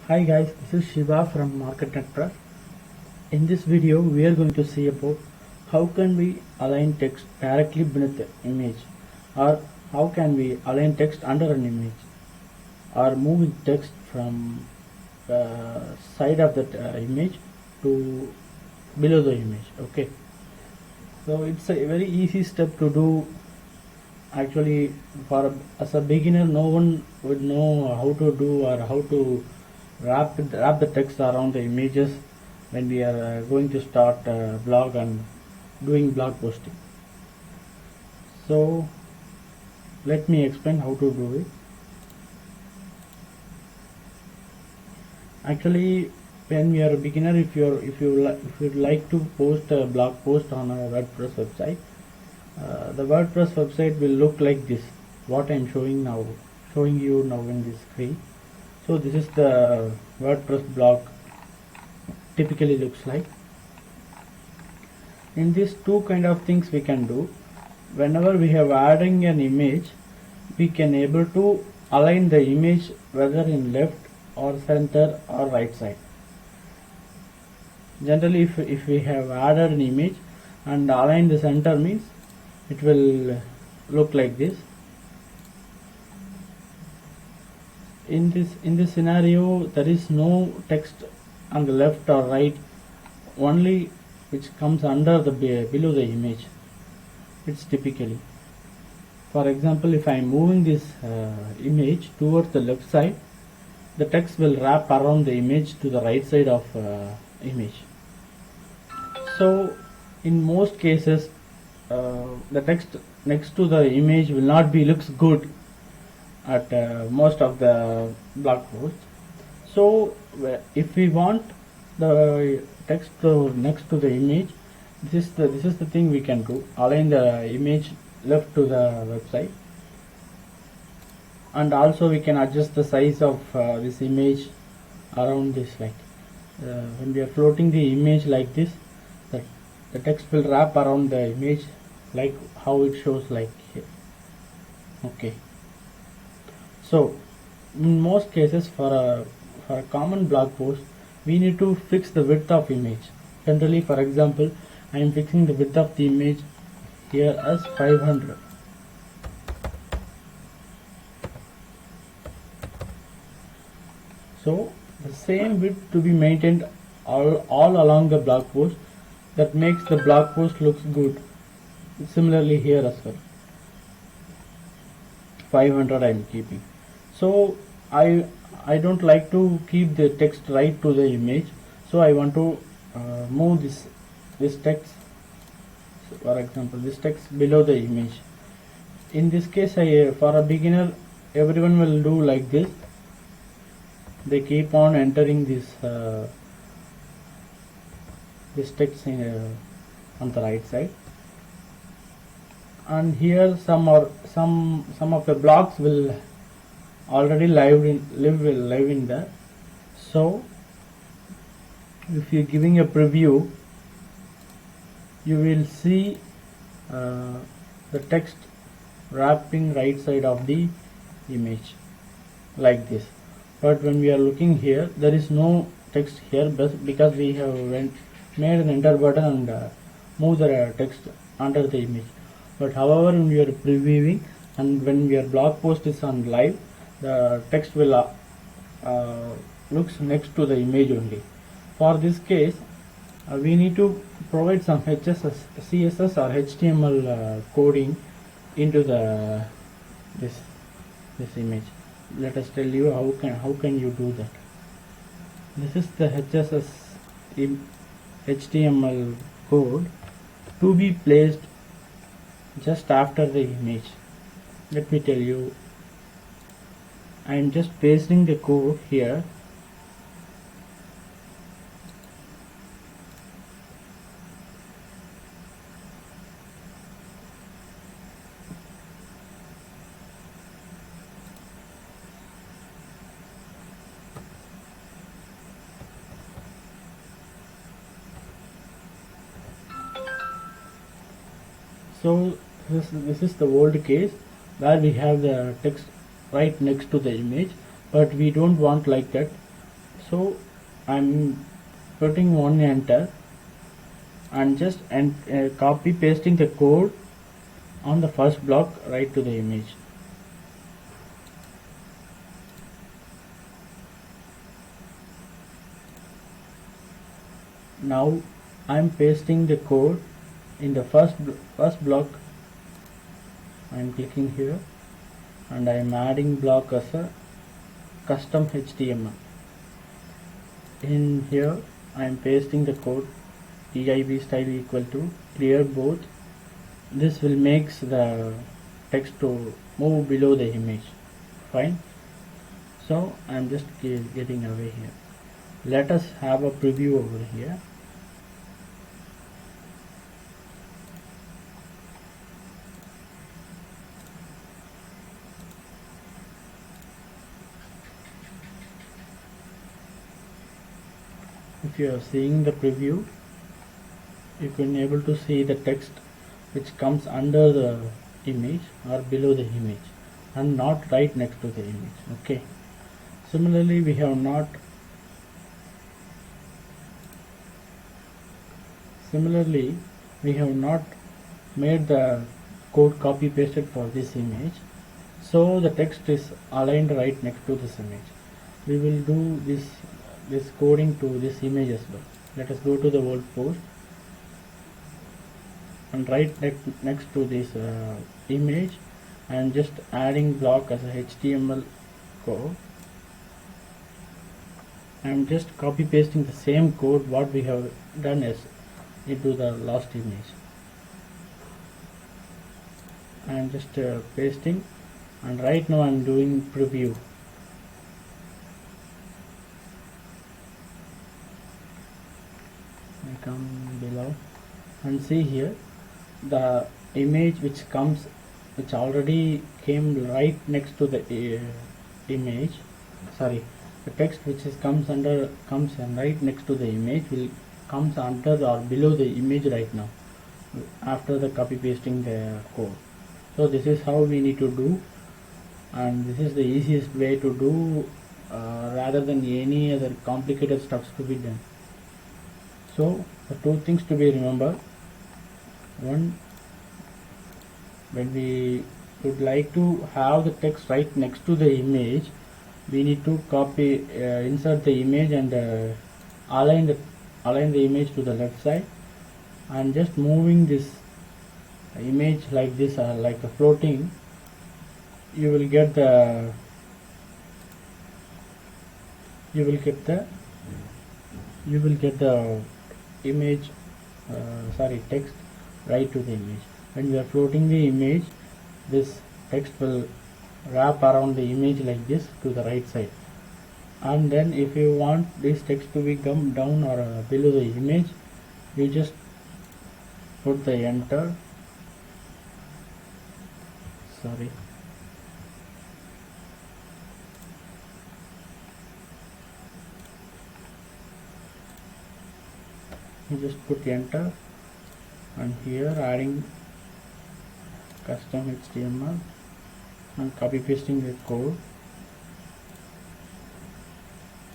Hi guys, this is Shiva from MarketNet Press. In this video, we are going to see about how can we align text directly beneath the image, or how can we align text under an image, or move text from the side of that image to below the image. Okay, so it's a very easy step to do. Actually, for as a beginner, no one would know how to do or how to wrap the text around the images when we are going to start blog and doing blog posting. So let me explain how to do it. Actually, when we are a beginner, if you'd like to post a blog post on a WordPress website, the WordPress website will look like this. What I'm showing you now in this screen. So this is the WordPress blog typically looks like. In these two kind of things we can do. Whenever we have adding an image, we can able to align the image whether in left or center or right side. Generally, if we have added an image and align the center, means it will look like this. In this scenario, there is no text on the left or right, only which comes under the below the image. It's typically, for example, if I am moving this image towards the left side, the text will wrap around the image to the right side of image. So in most cases, the text next to the image will not be looks good at most of the blog posts. So if we want the text to next to the image, this is the thing we can do. Align the image left to the website, and also we can adjust the size of this image around this. Like when we are floating the image like this, the text will wrap around the image like how it shows like here. Okay. So in most cases, for a common blog post, we need to fix the width of image. Generally, for example, I am fixing the width of the image here as 500. So the same width to be maintained all along the blog post, that makes the blog post looks good. Similarly here as well, 500 I am keeping. So I don't like to keep the text right to the image, so I want to move this text, for example this text below the image. In this case, for a beginner, everyone will do like this. They keep on entering this text on the right side, and here some of the blocks will already live in there. So if you're giving a preview, you will see the text wrapping right side of the image like this. But when we are looking here, there is no text here, because we have made an enter button and move the text under the image. But however, when we are previewing and when your blog post is on live, the text will looks next to the image only. For this case, we need to provide some CSS or HTML coding into this image. Let us tell you how can you do that. This is the HTML code to be placed just after the image. Let me tell you, I am just pasting the code here. So this is the old case where we have the text right next to the image, but we don't want like that. So I'm putting one enter and just copy pasting the code on the first block right to the image. Now I'm pasting the code in the first block. I'm clicking here and I'm adding block as a custom HTML. In here I'm pasting the code EIB style equal to clear both. This will makes the text to move below the image. Fine. So I'm just getting away here. Let us have a preview over here. If you are seeing the preview, you can able to see the text which comes under the image or below the image and not right next to the image. Okay. Similarly, we have not made the code copy pasted for this image, so the text is aligned right next to this image. We will do this coding to this image as well. Let us go to the world post and right next to this image I am just adding block as a HTML code. I am just copy pasting the same code what we have done as into the last image. I am just pasting, and right now I am doing preview. I come below and see here the image which already came right next to the image. Sorry, the text which comes right next to the image comes under or below the image right now after the copy pasting the code. So this is how we need to do, and this is the easiest way to do rather than any other complicated stuffs to be done. So the two things to be remembered: one, when we would like to have the text right next to the image, we need to insert the image and align the image to the left side, and just moving this image like this, like a floating, you will get the image text right to the image. When you are floating the image, this text will wrap around the image like this to the right side, and then if you want this text to be come down or below the image, you just put the enter. You just put enter, and here adding custom HTML and copy pasting the code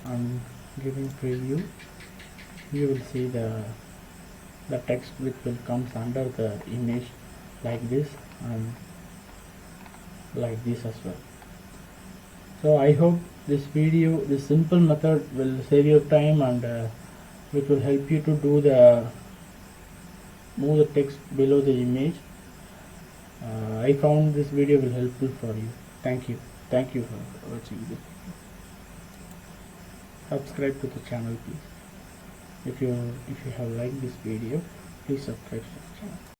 and giving preview. You will see the text which will comes under the image like this and like this as well. So I hope this simple method will save your time, and which will help you to do move the text below the image. I found this video will helpful for you. Thank you for watching this. Subscribe to the channel, please. If you have liked this video, please subscribe to the channel.